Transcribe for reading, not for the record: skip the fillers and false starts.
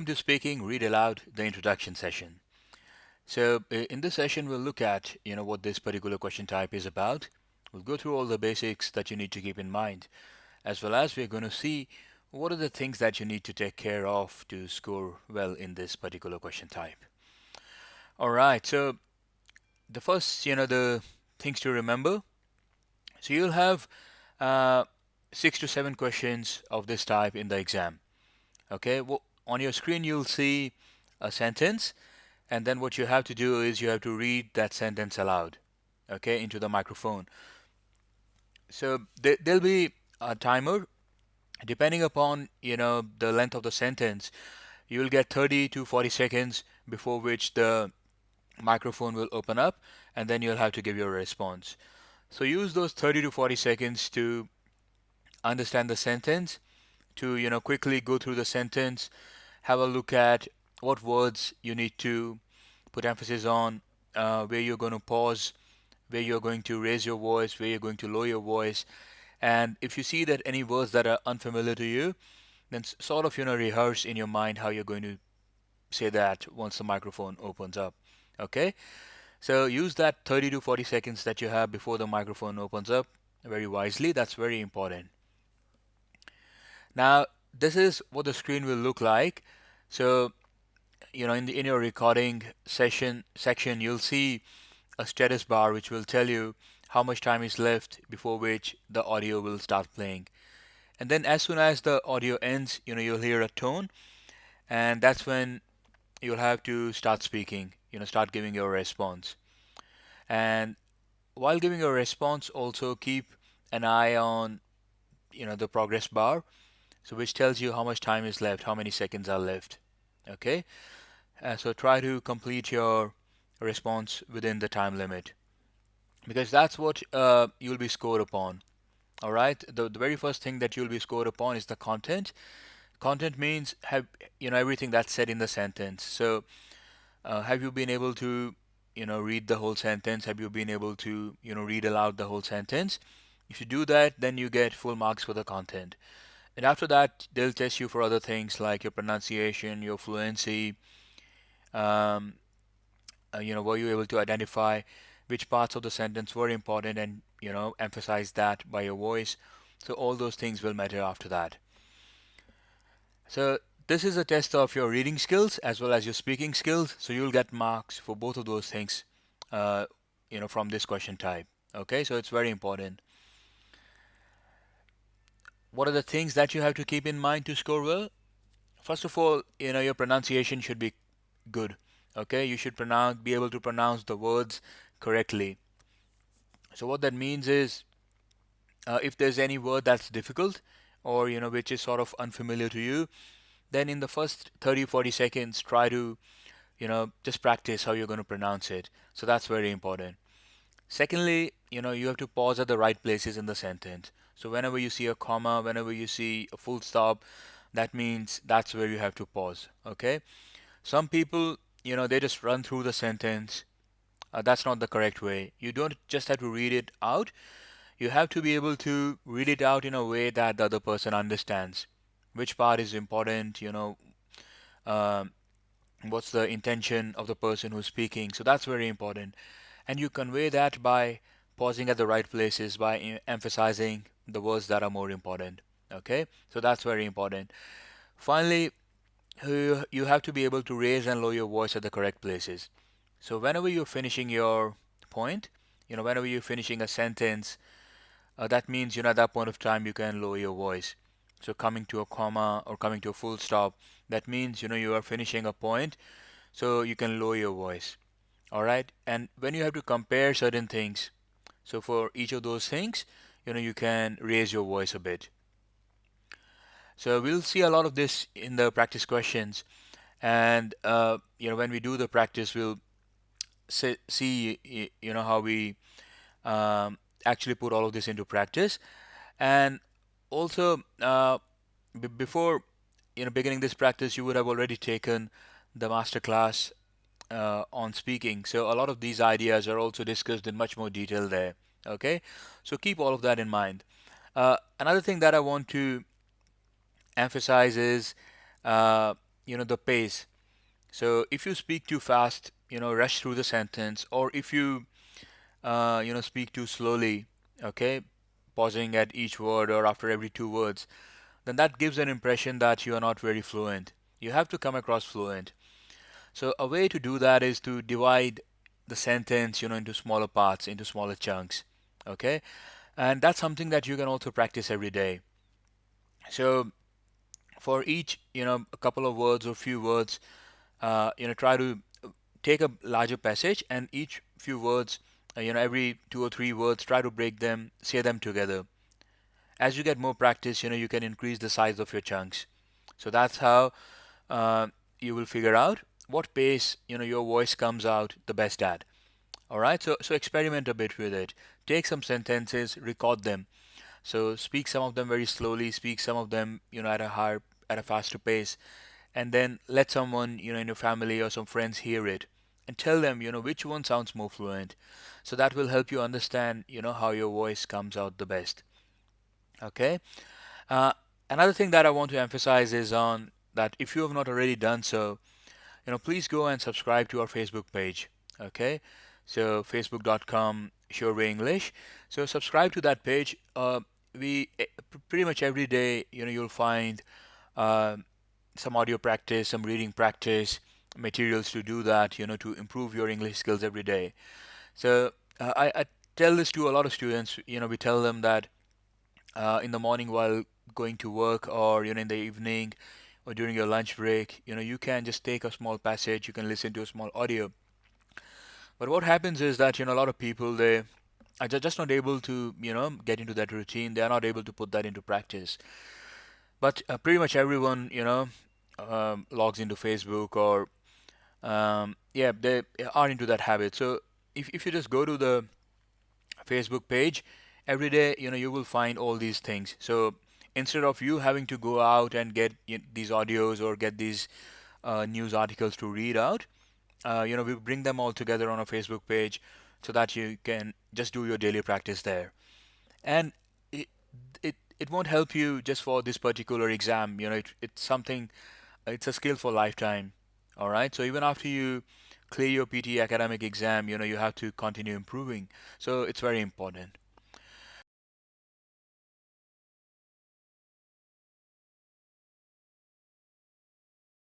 Welcome to Speaking Read Aloud, the introduction session. So in this session, we'll look at what this particular question type is about. We'll go through all the basics that you need to keep in mind, as well as we're going to see what are the things that you need to take care of to score well in this particular question type. All right, so the first, the things to remember. So you'll have 6 to 7 questions of this type in the exam. Okay, well, on your screen you'll see a sentence, and then what you have to do is you have to read that sentence aloud, okay, into the microphone. So there'll be a timer depending upon the length of the sentence. You will get 30 to 40 seconds before which the microphone will open up, and then you'll have to give your response. So use those 30 to 40 seconds to understand the sentence, to quickly go through the sentence, have a look at what words you need to put emphasis on, where you're going to pause, where you're going to raise your voice, where you're going to lower your voice. And if you see that any words that are unfamiliar to you, then sort of rehearse in your mind how you're going to say that once the microphone opens up. Okay, so use that 30 to 40 seconds that you have before the microphone opens up very wisely. That's very important. Now, this is what the screen will look like. So in your recording session section, you'll see a status bar which will tell you how much time is left before which the audio will start playing. And then as soon as the audio ends, you'll hear a tone, and that's when you'll have to start speaking, start giving your response. And while giving your response, also keep an eye on the progress bar, so which tells you how much time is left, how many seconds are left. Okay, so try to complete your response within the time limit, because that's what you'll be scored upon. All right, the very first thing that you'll be scored upon is the content. Content means have everything that's said in the sentence. So have you been able to read the whole sentence? Have you been able to read aloud the whole sentence? If you do that, then you get full marks for the content. And after that, they'll test you for other things like your pronunciation, your fluency. Um, were you able to identify which parts of the sentence were important and emphasize that by your voice? So all those things will matter after that. So this is a test of your reading skills as well as your speaking skills. So you'll get marks for both of those things, uh, from this question type. Okay, so it's very important. What are the things that you have to keep in mind to score well? First of all, your pronunciation should be good. Okay, you should be able to pronounce the words correctly. So what that means is, if there's any word that's difficult, or which is sort of unfamiliar to you, then in the first 30-40 seconds try to just practice how you're going to pronounce it. So that's very important. Secondly, you have to pause at the right places in the sentence. So whenever you see a comma, whenever you see a full stop, that means that's where you have to pause. Okay, some people they just run through the sentence. That's not the correct way. You don't just have to read it out, you have to be able to read it out in a way that the other person understands which part is important, um, what's the intention of the person who's speaking. So that's very important. And you convey that by pausing at the right places, by emphasizing the words that are more important. Okay, so that's very important. Finally, you have to be able to raise and lower your voice at the correct places. So whenever you're finishing your point, whenever you're finishing a sentence, that means at that point of time you can lower your voice. So coming to a comma or coming to a full stop, that means you are finishing a point, so you can lower your voice. All right, and when you have to compare certain things, so for each of those things, you can raise your voice a bit. So we'll see a lot of this in the practice questions, and when we do the practice, we'll see how we actually put all of this into practice. And also, before beginning this practice, you would have already taken the master class on speaking. So a lot of these ideas are also discussed in much more detail there. Okay, so keep all of that in mind. Another thing that I want to emphasize is, uh, the pace. So if you speak too fast, rush through the sentence, or if you speak too slowly, okay, pausing at each word or after every two words, then that gives an impression that you are not very fluent. You have to come across fluent. So a way to do that is to divide the sentence, into smaller parts, into smaller chunks. Okay? And that's something that you can also practice every day. So for each, a couple of words or few words, try to take a larger passage and each few words, every two or three words, try to break them, say them together. As you get more practice, you can increase the size of your chunks. So that's how uh, you will figure out what pace, your voice comes out the best at. All right, so experiment a bit with it. Take some sentences, record them. So speak some of them very slowly, speak some of them, at a faster pace, and then let someone, in your family or some friends hear it, and tell them, which one sounds more fluent. So that will help you understand, how your voice comes out the best. Okay. Uh, Another thing that I want to emphasize is on that if you have not already done so, please go and subscribe to our Facebook page. Okay, so facebook.com Sureway English. So subscribe to that page. Pretty much every day, you'll find uh, some audio practice, some reading practice, materials to do that. To improve your English skills every day. So I tell this to a lot of students. We tell them that in the morning while going to work, or in the evening or during your lunch break, you can just take a small passage, you can listen to a small audio. But what happens is that a lot of people, they are just not able to get into that routine. They are not able to put that into practice. But pretty much everyone logs into Facebook, or yeah, they are into that habit. So if you just go to the Facebook page every day, you will find all these things. So instead of you having to go out and get these audios or get these news articles to read out, we bring them all together on a Facebook page so that you can just do your daily practice there. And it won't help you just for this particular exam. It's something, it's a skill for lifetime. All right. So even after you clear your PTE academic exam, you have to continue improving. So it's very important.